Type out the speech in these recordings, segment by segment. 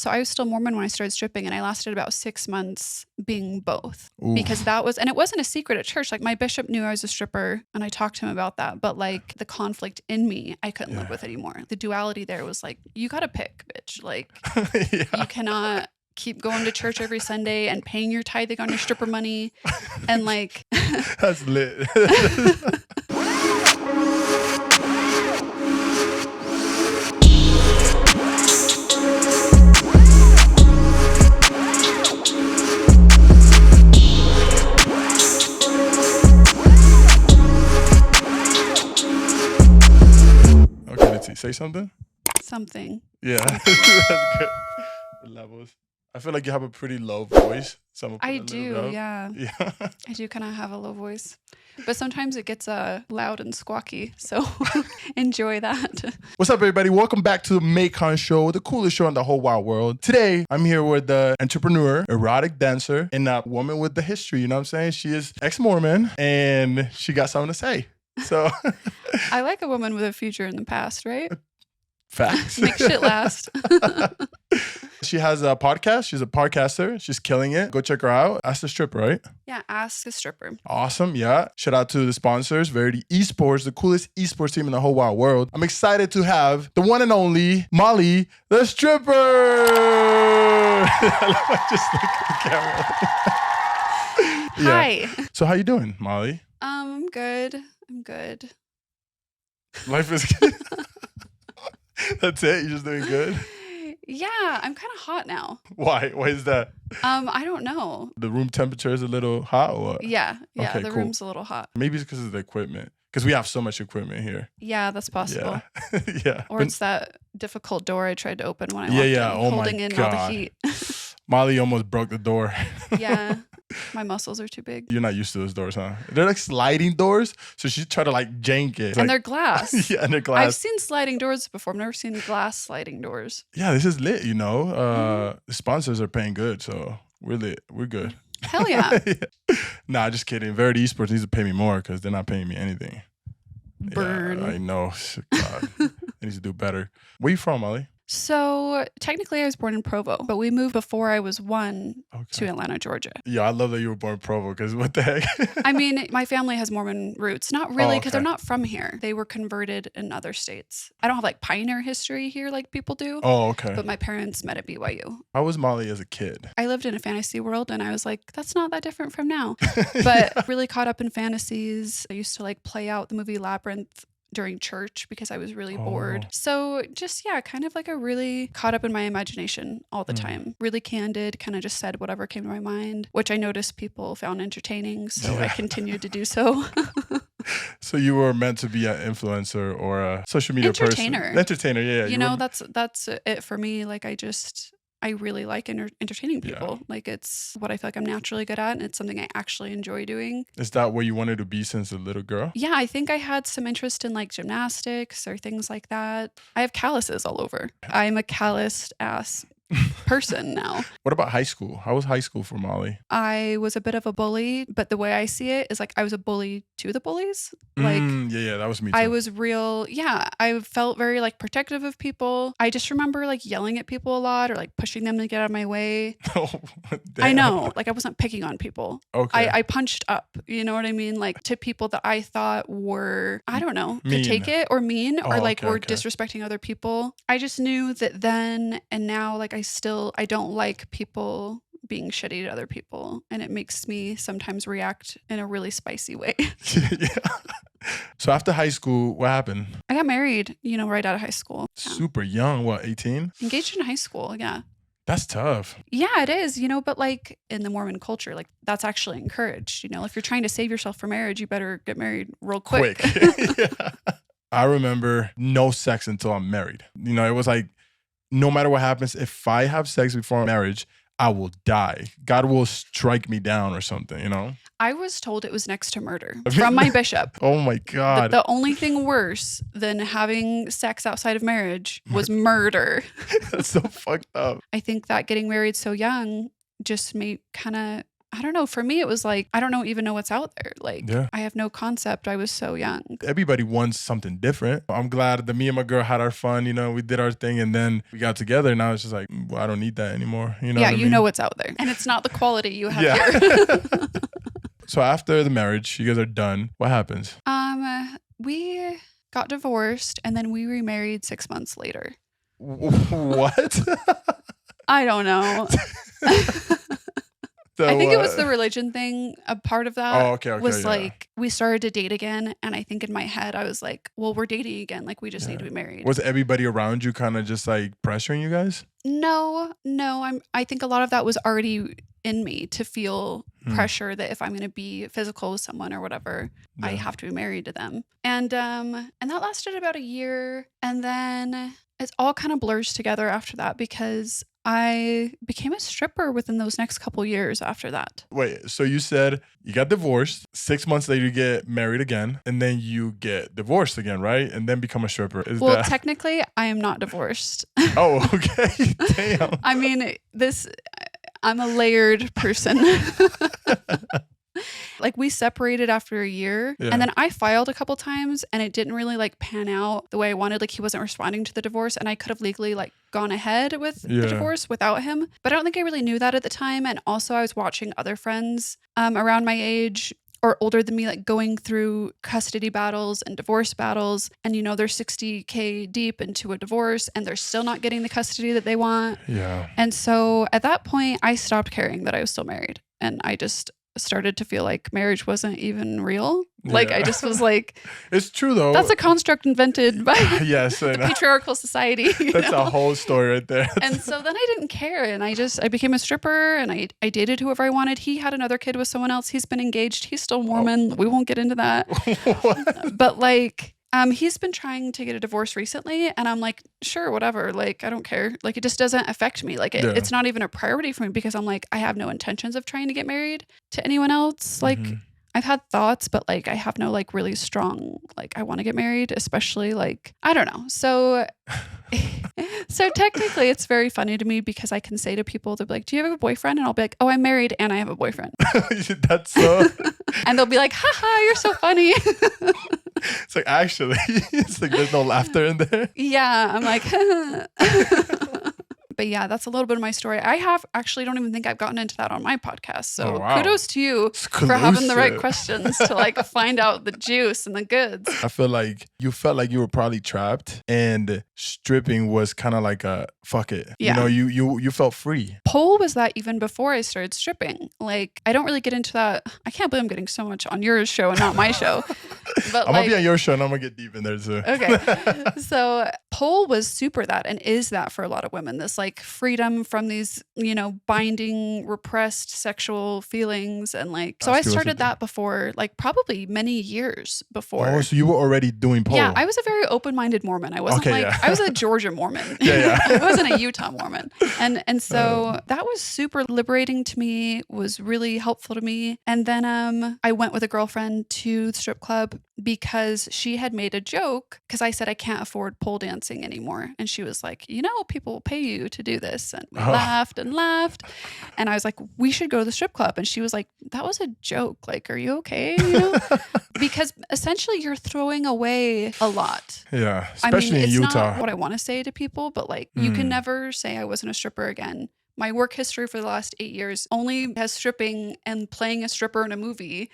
So I was still Mormon when I started stripping, and I lasted about 6 months being both. Oof. Because and it wasn't a secret at church. Like my bishop knew I was a stripper and I talked to him about that. But like the conflict in me, I couldn't live with anymore. The duality there was like, you got to pick, bitch. Like you cannot keep going to church every Sunday and paying your tithing on your stripper money. And like, that's lit. Okay, let's see. Say something. Something. Yeah, that's good. The levels. I feel like you have a pretty low voice. So I do, yeah. Yeah. I do kind of have a low voice. But sometimes it gets loud and squawky. So enjoy that. What's up, everybody? Welcome back to the Maikon Show, the coolest show in the whole wide world. Today, I'm here with the entrepreneur, erotic dancer, and a woman with the history. You know what I'm saying? She is ex-Mormon, and she got something to say. So I like a woman with a future in the past, right? Facts. Make shit last. She has a podcast. She's a podcaster. She's killing it. Go check her out. Ask the Stripper, right? Yeah, Ask a Stripper. Awesome. Yeah. Shout out to the sponsors. Verity Esports, the coolest esports team in the whole wide world. I'm excited to have the one and only Molly, the Stripper. I just look at the camera. Hi. So how you doing, Molly? I'm good. I'm good. Life is good. That's it? You're just doing good? Yeah, I'm kind of hot now. Why? Why is that? I don't know. The room temperature is a little hot or what? Yeah, Okay, the cool. room's a little hot. Maybe it's because of the equipment. Because we have so much equipment here. Yeah, that's possible. Yeah. Yeah. Or it's that difficult door I tried to open when I walked yeah. in, Oh holding my in all the God. heat. Molly almost broke the door. Yeah, my muscles are too big. You're not used to those doors, huh? They're like sliding doors. So she tried to like jank it. And they're glass. Yeah, and they're glass. I've seen sliding doors before. I've never seen glass sliding doors. Yeah, this is lit, you know. The sponsors are paying good, so we're lit. We're good. Hell yeah. Yeah. Nah, just kidding. Verity Esports needs to pay me more because they're not paying me anything. Burn. Yeah, I know. God, it needs to do better. Where you from, Molly? So technically I was born in Provo, but we moved before I was 1 to Atlanta, Georgia. Yeah, I love that you were born in Provo because what the heck? I mean, my family has Mormon roots. Not really, because okay. they're not from here. They were converted in other states. I don't have like pioneer history here like people do. Oh, okay. But my parents met at BYU. How was Molly as a kid? I lived in a fantasy world and I was like, that's not that different from now. But really caught up in fantasies. I used to like play out the movie Labyrinth during church because I was really bored. So just, yeah, kind of like a really caught up in my imagination all the time. Really candid, kind of just said whatever came to my mind, which I noticed people found entertaining. So I continued to do so. So you were meant to be an influencer or a social media Entertainer. person. Entertainer, yeah. You know, that's it for me. Like I really like entertaining people. Yeah. Like it's what I feel like I'm naturally good at, and it's something I actually enjoy doing. Is that what you wanted to be since a little girl? Yeah, I think I had some interest in like gymnastics or things like that. I have calluses all over. I'm a calloused ass person now. What about high school? How was high school for Molly? I was a bit of a bully, but the way I see it is like I was a bully to the bullies. Like yeah, that was me too. I was I felt very like protective of people. I just remember like yelling at people a lot or like pushing them to get out of my way. Oh, I know, like I wasn't picking on people. Okay. I punched up, you know what I mean? Like to people that I thought were, I don't know, mean. could take it or mean or like were okay. disrespecting other people. I just knew that then and now, like I don't like people being shitty to other people, and it makes me sometimes react in a really spicy way. Yeah. So after high school, what happened? I got married, right out of high school. Yeah. Super young, what, 18? Engaged in high school, yeah. That's tough. Yeah, it is, but like in the Mormon culture, like that's actually encouraged. If you're trying to save yourself for marriage, you better get married real quick. Yeah. I remember no sex until I'm married. It was like, no matter what happens, if I have sex before marriage, I will die. God will strike me down or something, I was told it was next to murder from my bishop. Oh my God. The only thing worse than having sex outside of marriage was murder. That's so fucked up. I think that getting married so young just kind of I don't know. For me, it was like, I don't even know what's out there. Like, Yeah. I have no concept. I was so young. Everybody wants something different. I'm glad that me and my girl had our fun, you know, we did our thing and then we got together and now it's just like, well, I don't need that anymore. You know Yeah, what I you mean? know what's out there. And it's not the quality you have Yeah. here. So after the marriage, you guys are done. What happens? We got divorced and then we remarried 6 months later. What? I don't know. So, I think it was the religion thing. A part of that okay, was yeah. like, we started to date again. And I think in my head, I was like, well, we're dating again. Like, we just need to be married. Was everybody around you kind of just like pressuring you guys? No. I think a lot of that was already in me to feel pressure that if I'm going to be physical with someone or whatever, I have to be married to them. And that lasted about a year. And then it all kind of blurs together after that because I became a stripper within those next couple years after that. Wait, so you said you got divorced, 6 months later you get married again, and then you get divorced again, right? And then become a stripper. Well, technically, I am not divorced. Oh, okay. Damn. I mean, I'm a layered person. Like, we separated after a year and then I filed a couple times and it didn't really like pan out the way I wanted. Like, he wasn't responding to the divorce and I could have legally like gone ahead with the divorce without him. But I don't think I really knew that at the time. And also I was watching other friends around my age or older than me, like going through custody battles and divorce battles. And, you know, they're $60K deep into a divorce and they're still not getting the custody that they want. Yeah. And so at that point, I stopped caring that I was still married. And I just started to feel like marriage wasn't even real. Like, I just was like, it's true though. That's a construct invented by the patriarchal society. That's a whole story right there. And so then I didn't care. And I became a stripper and I dated whoever I wanted. He had another kid with someone else. He's been engaged. He's still Mormon. We won't get into that. But like, he's been trying to get a divorce recently and I'm like, sure, whatever. Like, I don't care. Like, it just doesn't affect me. Like, it's not even a priority for me because I'm like, I have no intentions of trying to get married to anyone else. Like, I've had thoughts, but like, I have no like really strong, like, I want to get married, especially like, I don't know. So technically it's very funny to me because I can say to people, they'll be like, do you have a boyfriend? And I'll be like, oh, I'm married and I have a boyfriend. That's so. And they'll be like, haha, you're so funny. It's like, actually, it's like there's no laughter in there. Yeah, I'm like, but yeah, that's a little bit of my story. I don't even think I've gotten into that on my podcast. So kudos to you for having the right questions to like find out the juice and the goods. I feel like you felt like you were probably trapped and stripping was kind of like a fuck it. Yeah. You know, you felt free. Pole was that even before I started stripping. Like, I don't really get into that. I can't believe I'm getting so much on your show and not my show. But I'm gonna be on your show and I'm gonna get deep in there too. Okay. So pole was super that and is that for a lot of women. This like freedom from these, you know, binding, repressed sexual feelings. And like, so I started that before, like probably many years before. Oh, so you were already doing pole. Yeah, I was a very open-minded Mormon. I wasn't I was a Georgia Mormon. I wasn't a Utah Mormon. And so that was super liberating to me, was really helpful to me. And then I went with a girlfriend to the strip club because she had made a joke because I said I can't afford pole dancing anymore. And she was like, you know, people will pay you to do this. And we laughed and laughed. And I was like, we should go to the strip club. And she was like, that was a joke. Like, are you okay? You know? Because essentially you're throwing away a lot. Yeah, especially in Utah. It's not what I want to say to people, but like you can never say I wasn't a stripper again. My work history for the last 8 years only has stripping and playing a stripper in a movie.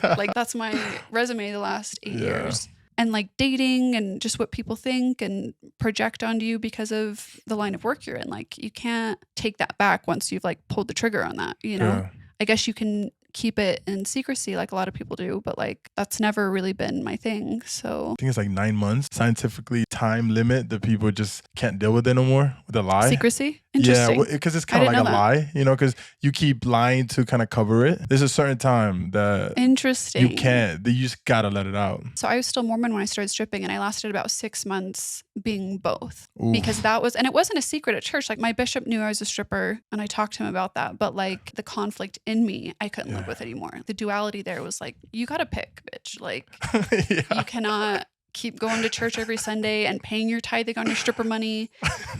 Like that's my resume the last 8 years. And like dating and just what people think and project onto you because of the line of work you're in. Like you can't take that back once you've like pulled the trigger on that, you know? Yeah. I guess you can keep it in secrecy like a lot of people do, but like that's never really been my thing. So I think it's like 9 months scientifically time limit that people just can't deal with it no more with a lie. Secrecy? Interesting. Yeah, because it's kind of like a lie, you know, because you keep lying to kind of cover it. There's a certain time that you can't, you just gotta let it out. So I was still Mormon when I started stripping and I lasted about 6 months being both. Because that was, and it wasn't a secret at church. Like my bishop knew I was a stripper and I talked to him about that. But like the conflict in me, I couldn't live with anymore. The duality there was like, you gotta pick, bitch. Like you cannot keep going to church every Sunday and paying your tithing on your stripper money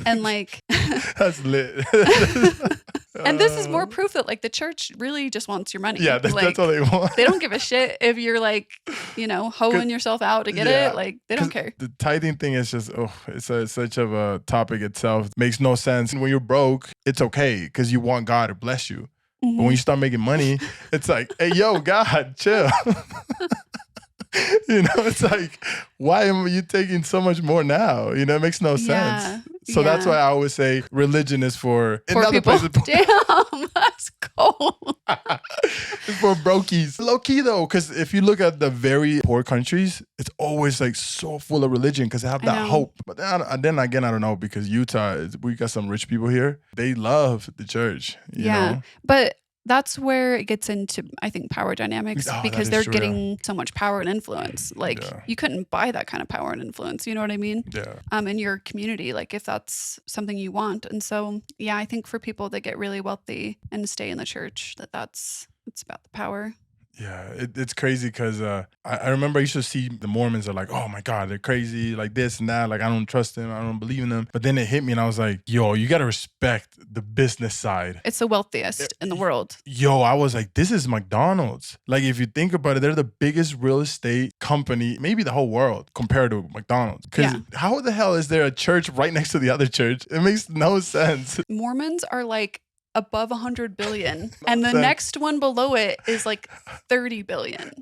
and like that's lit. And this is more proof that like the church really just wants your money. Yeah, like, that's all they want. They don't give a shit if you're like, hoeing yourself out to get it. Like they don't care. The tithing thing is just, it's such of a topic itself. Makes no sense. When you're broke, it's okay because you want God to bless you. But when you start making money, it's like, hey, yo, God, chill. It's like, why am you taking so much more now? It makes no sense. So that's why I always say religion is for people. Places, Damn, that's cold. It's for brokies. Low key though, because if you look at the very poor countries, it's always like so full of religion because they have that hope. But then again, I don't know, because Utah, we got some rich people here. They love the church. You know? But that's where it gets into, I think, power dynamics because they're getting so much power and influence. Like you couldn't buy that kind of power and influence. You know what I mean? Yeah. In your community, like if that's something you want. And so, I think for people that get really wealthy and stay in the church, it's about the power. Yeah, it's crazy because I remember I used to see the Mormons are like, oh my God, they're crazy, like this and that. Like, I don't trust them. I don't believe in them. But then it hit me and I was like, yo, you got to respect the business side. It's the wealthiest in the world. Yo, I was like, this is McDonald's. Like, if you think about it, they're the biggest real estate company, maybe the whole world, compared to McDonald's. Because how the hell is there a church right next to the other church? It makes no sense. Mormons are like above 100 billion and the next one below it is like 30 billion.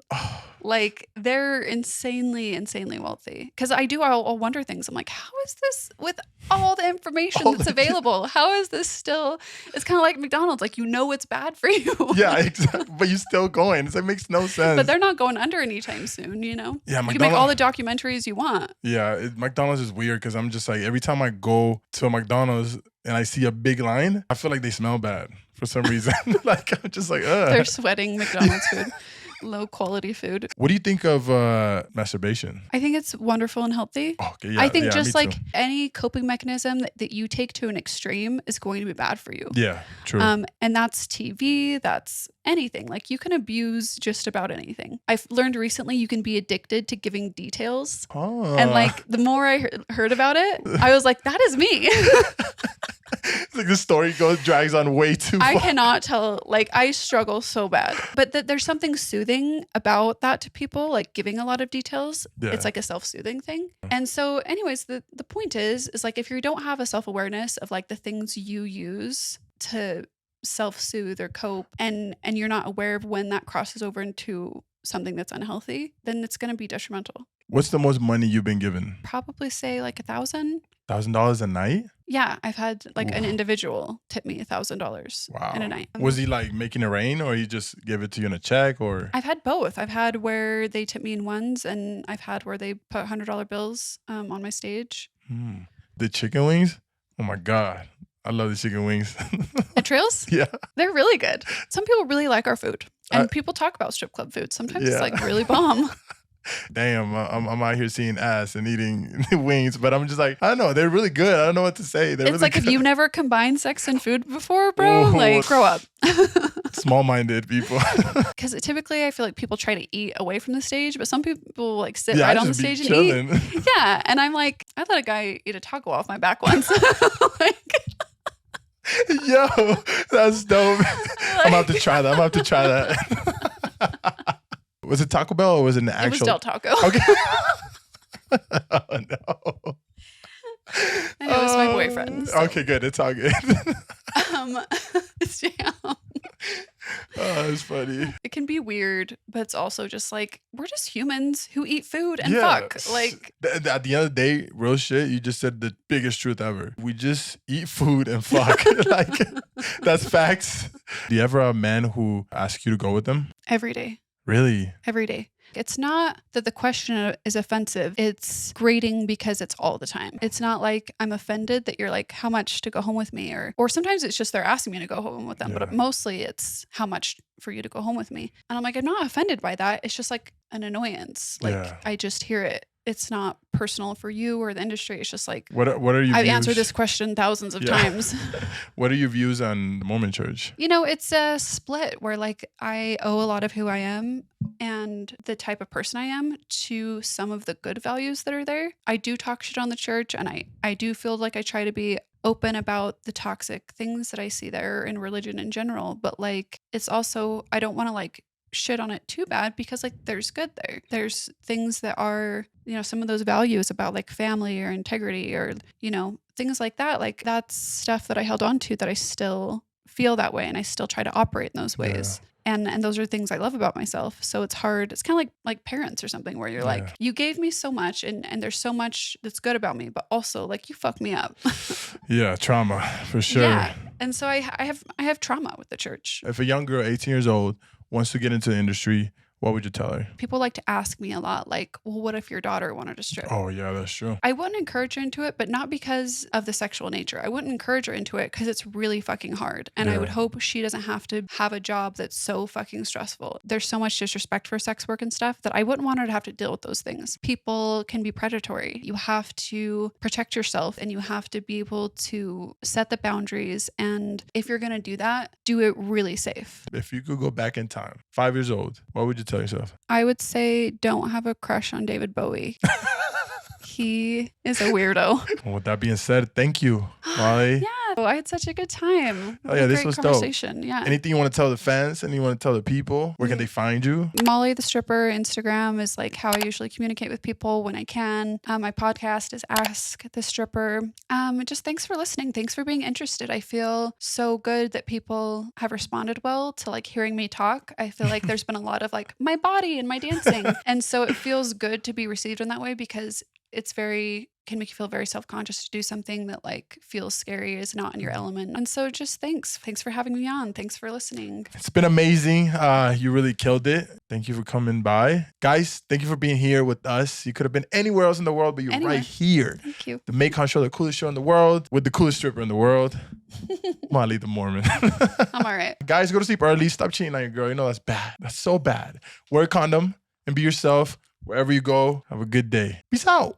Like they're insanely wealthy. Because I'll wonder things. I'm like, how is this with all the information that's available? How is this still? It's kind of like McDonald's. Like it's bad for you. Yeah, exactly. But you're still going. It makes no sense. But they're not going under anytime soon. Yeah, McDonald's, you can make all the documentaries you want. Yeah, McDonald's is weird because I'm just like, every time I go to a McDonald's and I see a big line, I feel like they smell bad for some reason. Like, I'm just like, ugh. They're sweating McDonald's food. Low quality food. What do you think of masturbation? I think it's wonderful and healthy. Okay, yeah, I think just like too. any coping mechanism that you take to an extreme is going to be bad for you. Yeah, true. And that's TV, that's anything. Like you can abuse just about anything. I've learned recently you can be addicted to giving details. And like the more I heard about it, I was like, that is me. It's like the story drags on way too far. I cannot tell. Like I struggle so bad, but there's something soothing about that to people. Like giving a lot of details, it's like a self-soothing thing. And so, anyways, the point is like if you don't have a self-awareness of like the things you use to self-soothe or cope, and you're not aware of when that crosses over into something that's unhealthy, then it's going to be detrimental. What's the most money you've been given? Probably say like $1,000. $1,000 a night? Yeah, I've had like an individual tip me $1,000 in a night. Was he like making it rain, or he just gave it to you in a check, or? I've had both. I've had where they tip me in ones, and I've had where they put $100 bills on my stage. The chicken wings? Oh my God. I love the chicken wings. At Trails? Yeah. They're really good. Some people really like our food. And people talk about strip club food. Sometimes it's like really bomb. Damn, I'm out here seeing ass and eating wings, but I'm just like, I don't know, they're really good. I don't know what to say. They're it's really like good. If you've never combined sex and food before, bro, like grow up. Small-minded people. Because typically I feel like people try to eat away from the stage, but some people like sit right on the stage and eat. Yeah, and I'm like, I let a guy eat a taco off my back once. Yo, that's dope. I'm about to try that. Was it Taco Bell or was it an actual? It was Del Taco. Okay. Oh no. And it was my boyfriend. So. Okay, good. It's all good. Yeah. Oh, it's funny. It can be weird, but it's also just like we're just humans who eat food and fuck. Like at the end of the day, real shit, you just said the biggest truth ever. We just eat food and fuck. Like that's facts. Do you ever have a man who asks you to go with them? Every day. Really? Every day. It's not that the question is offensive. It's grating because it's all the time. It's not like I'm offended that you're like, how much to go home with me? Or sometimes it's just they're asking me to go home with them. But mostly it's how much for you to go home with me. And I'm like, I'm not offended by that. It's just like an annoyance. Like I just hear it it's not personal for you or the industry. It's just like, What are your I've views? answered this question thousands of times. What are your views on the Mormon church? You know, it's a split where like I owe a lot of who I am and the type of person I am to some of the good values that are there. I do talk shit on the church, and I do feel like I try to be open about the toxic things that I see there in religion in general. But like, it's also, I don't want to like shit on it too bad, because like there's good there. There's things that are, you know, some of those values about like family or integrity or, you know, things like that. Like that's stuff that I held on to that I still feel that way, and I still try to operate in those ways. And those are things I love about myself. So it's hard. It's kind of like parents or something, where you're like, you gave me so much, and there's so much that's good about me, but also like you fucked me up. Yeah, trauma for sure. Yeah. And so I have trauma with the church. If a young girl, 18 years old, wants to get into the industry, what would you tell her? People like to ask me a lot, like, well, what if your daughter wanted to strip? Oh, yeah, that's true. I wouldn't encourage her into it, but not because of the sexual nature. I wouldn't encourage her into it because it's really fucking hard. And I would hope she doesn't have to have a job that's so fucking stressful. There's so much disrespect for sex work and stuff that I wouldn't want her to have to deal with those things. People can be predatory. You have to protect yourself, and you have to be able to set the boundaries. And if you're going to do that, do it really safe. If you could go back in time, 5 years old, what would you tell yourself? I would say don't have a crush on David Bowie. He is a weirdo. Well, with that being said, thank you, Molly. Yeah, I had such a good time. Oh yeah, this was dope. Yeah. Anything you want to tell the fans? Anything you want to tell the people? Where can they find you? Molly the Stripper Instagram is like how I usually communicate with people when I can. My podcast is Ask the Stripper. Just thanks for listening. Thanks for being interested. I feel so good that people have responded well to like hearing me talk. I feel like there's been a lot of like my body and my dancing. And so it feels good to be received in that way, because it's can make you feel very self-conscious to do something that like feels scary, is not in your element. And so just thanks for having me on. Thanks for listening. It's been amazing. You really killed it. Thank you for coming by. Guys, thank you for being here with us. You could have been anywhere else in the world, but you're right here. Thank you. The Maikon Show, the coolest show in the world, with the coolest stripper in the world. Molly the Mormon. I'm all right. Guys, go to sleep early. Stop cheating on your girl. You know that's bad. That's so bad. Wear a condom and be yourself. Wherever you go, have a good day. Peace out.